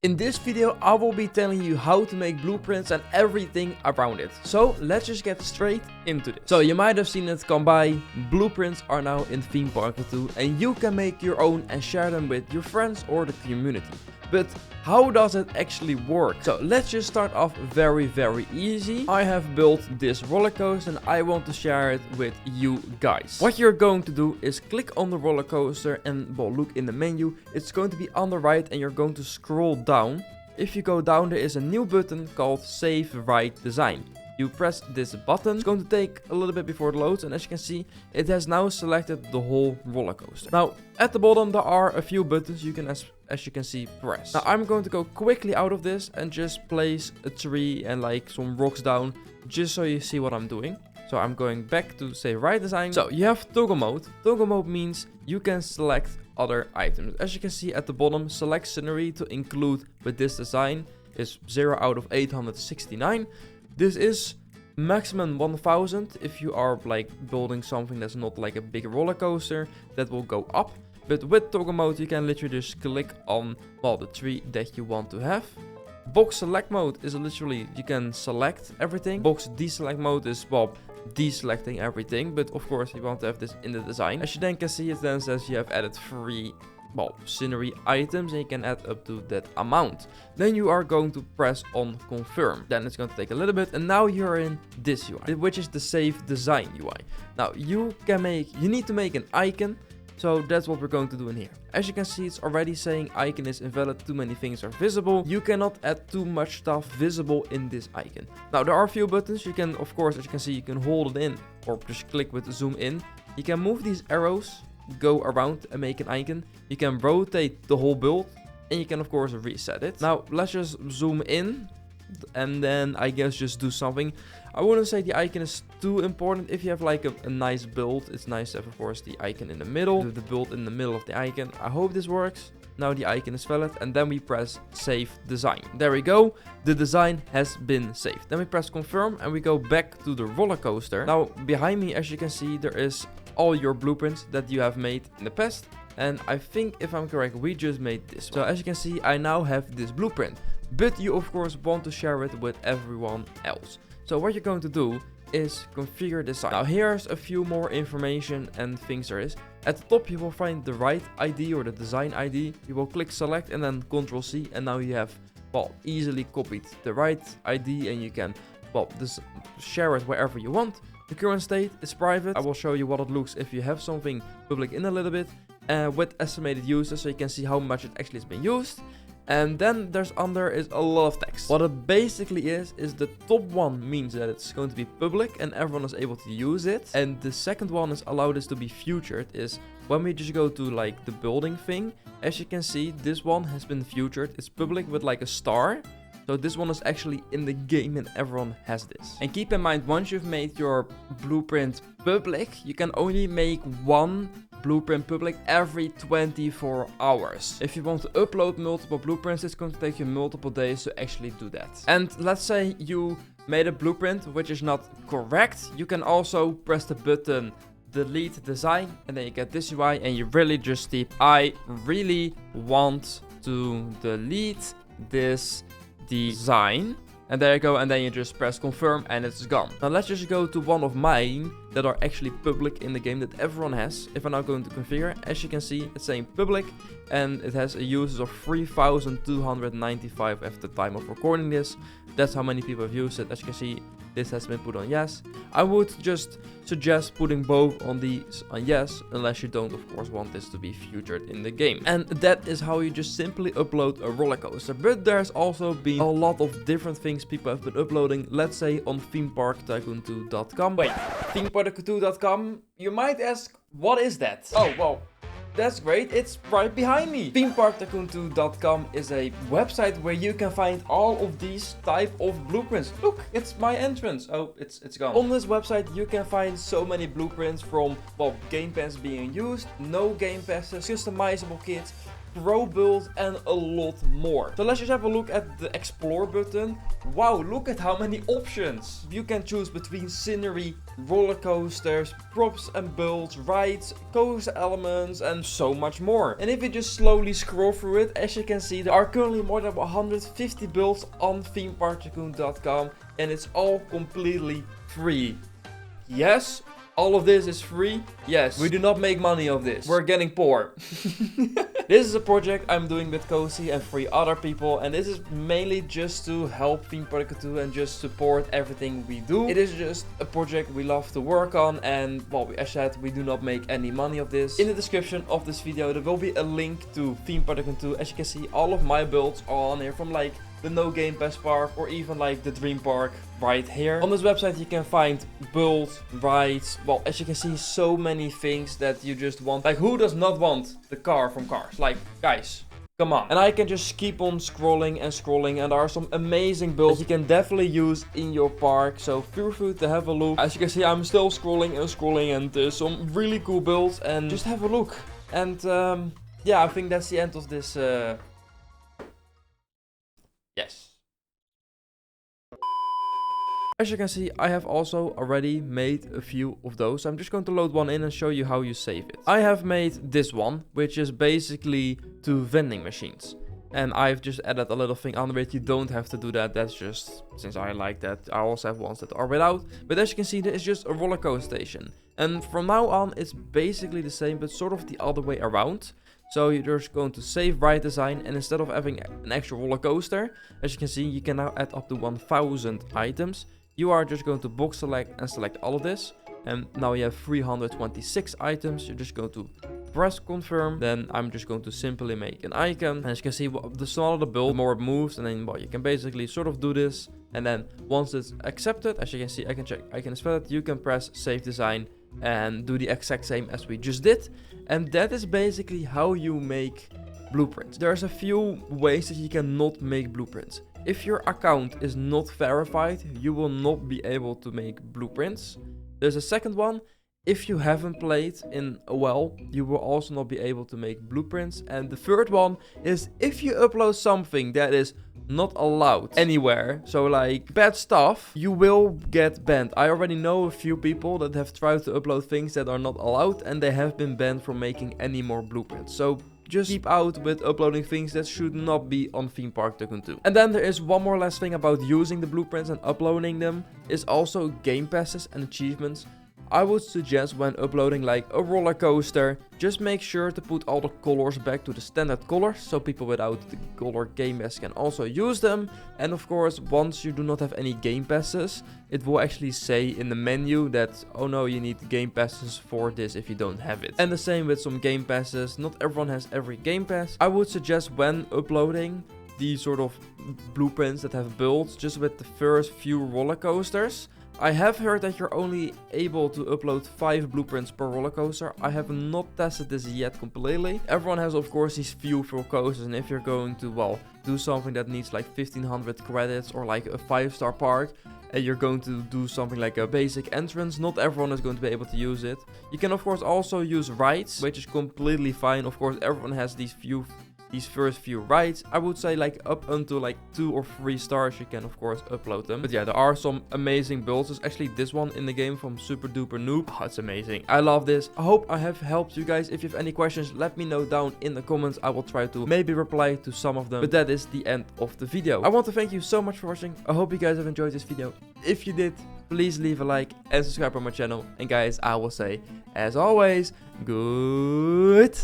In this video, I will be telling you how to make blueprints and everything around it. So let's just get straight into this. So you might have seen it come by. Blueprints are now in Theme Park 2 and you can make your own and share them with your friends or the community. But how does it actually work? So let's just start off very easy. I have built this roller coaster and I want to share it with you guys. What you're going to do is click on the roller coaster and look in the menu. It's going to be on the right and you're going to scroll down. If you go down, there is a new button called Save Ride Design. You press this button. It's going to take a little bit before it loads, and as you can see, it has now selected the whole roller coaster. Now, at the bottom, there are a few buttons you can, as you can see, press. Now, I'm going to go quickly out of this and just place a tree and like some rocks down, just so you see what I'm doing. So I'm going back to Save Ride Design. So you have toggle mode. Toggle mode means you can select other items. As you can see at the bottom, select scenery to include with this design is 0 out of 869. This is maximum 1000 if you are like building something that's not like a big roller coaster, that will go up. But with toggle mode you can literally just click on the tree that you want to have. Box select mode is literally you can select everything. Box deselect mode is deselecting everything, but of course you want to have this in the design. As you then can see, it then says you have added 3 scenery items and you can add up to that amount. Then you are going to press on confirm. Then it's going to take a little bit and now you're in this UI, which is the Save Design UI. Now you need to make an icon. So that's what we're going to do in here. As you can see, it's already saying icon is invalid, too many things are visible. You cannot add too much stuff visible in this icon. Now there are a few buttons. You can, of course, as you can see, you can hold it in or just click with zoom in. You can move these arrows, go around and make an icon. You can rotate the whole build and you can of course reset it. Now let's just zoom in and then I guess just do something. I wouldn't say the icon is too important. If you have like a nice build, it's nice to have of course the icon in the middle, the build in the middle of the icon. I hope this works. Now the icon is valid and then we press Save Design. There we go. The design has been saved. Then we press confirm and we go back to the roller coaster. Now behind me, as you can see, there is all your blueprints that you have made in the past. And I think if I'm correct, we just made this one. So as you can see, I now have this blueprint. But you of course want to share it with everyone else. So what you're going to do is configure design. Now here's a few more information and things there is. At the top you will find the right ID or the design ID. You will click select and then Ctrl C and now you have easily copied the right ID and you can just share it wherever you want. The current state is private. I will show you what it looks if you have something public in a little bit with estimated users so you can see how much it actually has been used. And then there's under is a lot of text. What it basically is the top one means that it's going to be public and everyone is able to use it. And the second one is allow this to be featured is when we just go to like the building thing. As you can see, this one has been featured. It's public with like a star. So this one is actually in the game and everyone has this. And keep in mind, once you've made your blueprint public, you can only make one blueprint public every 24 hours. If you want to upload multiple blueprints, it's going to take you multiple days to actually do that. And let's say you made a blueprint which is not correct. You can also press the button delete design and then you get this UI and you really just type I really want to delete this design. And there you go, and then you just press confirm and it's gone. Now let's just go to one of mine that are actually public in the game that everyone has. If I'm now going to configure, as you can see, it's saying public and it has a users of 3,295 at the time of recording this. That's how many people have used it. As you can see, this has been put on yes. I would just suggest putting both on these on yes, unless you don't of course want this to be featured in the game. And that is how you just simply upload a roller coaster. But there's also been a lot of different things people have been uploading, let's say on themeparktycoon2.com. Wait, themeparktycoon2.com? You might ask, what is that? Oh, well, that's great, it's right behind me. Themeparktycoon2.com is a website where you can find all of these type of blueprints. Look, it's my entrance. Oh, it's gone. On this website you can find so many blueprints from game pass being used, no game passes, customizable kits, pro builds, and a lot more. So let's just have a look at the explore button. Wow, look at how many options. You can choose between scenery, roller coasters, props and builds, rides, coaster elements, and so much more. And if you just slowly scroll through it, as you can see, there are currently more than 150 builds on themeparktycoon.com, and it's all completely free. Yes, all of this is free. Yes, we do not make money of this. We're getting poor. This is a project I'm doing with Cozy and 3 other people, and this is mainly just to help Theme Park Tycoon and just support everything we do. It is just a project we love to work on, and well, as I said, we do not make any money of this. In the description of this video, there will be a link to Theme Park Tycoon 2. As you can see, all of my builds are on here, from like the No Game Pass park or even like the Dream Park right here. On this website you can find builds, rides, well, as you can see, so many things that you just want. Like, who does not want the car from Cars? Like, guys, come on. And I can just keep on scrolling and scrolling, and there are some amazing builds you can definitely use in your park, so feel free to have a look. As you can see, I'm still scrolling and scrolling, and there's some really cool builds, and just have a look. And yeah, I think that's the end of this yes. As you can see, I have also already made a few of those. I'm just going to load one in and show you how you save it. I have made this one, which is basically 2 vending machines. And I've just added a little thing under it. You don't have to do that. That's just, since I like that. I also have ones that are without. But as you can see, there is just a roller coaster station. And from now on, it's basically the same, but sort of the other way around. So you're just going to save ride design, and instead of having an actual roller coaster, as you can see, you can now add up to 1000 items. You are just going to box select and select all of this, and now you have 326 items. You're just going to press confirm. Then I'm just going to simply make an icon, and as you can see, the smaller the build, the more it moves, and then well, you can basically sort of do this, and then once it's accepted, as you can see, I can check icon is valid. You can press save design and do the exact same as we just did. And that is basically how you make blueprints. There's a few ways that you cannot make blueprints. If your account is not verified, you will not be able to make blueprints. There's a second one. If you haven't played in a while, you will also not be able to make blueprints. And the third one is if you upload something that is not allowed anywhere, so like bad stuff, you will get banned. I already know a few people that have tried to upload things that are not allowed, and they have been banned from making any more blueprints. So just keep out with uploading things that should not be on Theme Park Tycoon 2. And then there is one more last thing about using the blueprints and uploading them, is also game passes and achievements. I would suggest when uploading like a roller coaster, just make sure to put all the colors back to the standard colors, so people without the color game pass can also use them. And of course, once you do not have any game passes, it will actually say in the menu that, oh no, you need game passes for this if you don't have it. And the same with some game passes. Not everyone has every game pass. I would suggest when uploading these sort of blueprints that have builds, just with the first few roller coasters. I have heard that you're only able to upload 5 blueprints per roller coaster. I have not tested this yet completely. Everyone has, of course, these few full coasters, and if you're going to, well, do something that needs like 1500 credits or like a 5-star park, and you're going to do something like a basic entrance, not everyone is going to be able to use it. You can, of course, also use rides, which is completely fine. Of course, everyone has these first few rides. I would say like up until like 2 or 3 stars you can of course upload them. But yeah, there are some amazing builds. There's actually this one in the game from Super Duper Noob. Oh, it's amazing. I love this. I hope I have helped you guys. If you have any questions, let me know down in the comments. I will try to maybe reply to some of them. But that is the end of the video. I want to thank you so much for watching. I hope you guys have enjoyed this video. If you did, please leave a like and subscribe on my channel. And guys, I will say, as always, goodbye.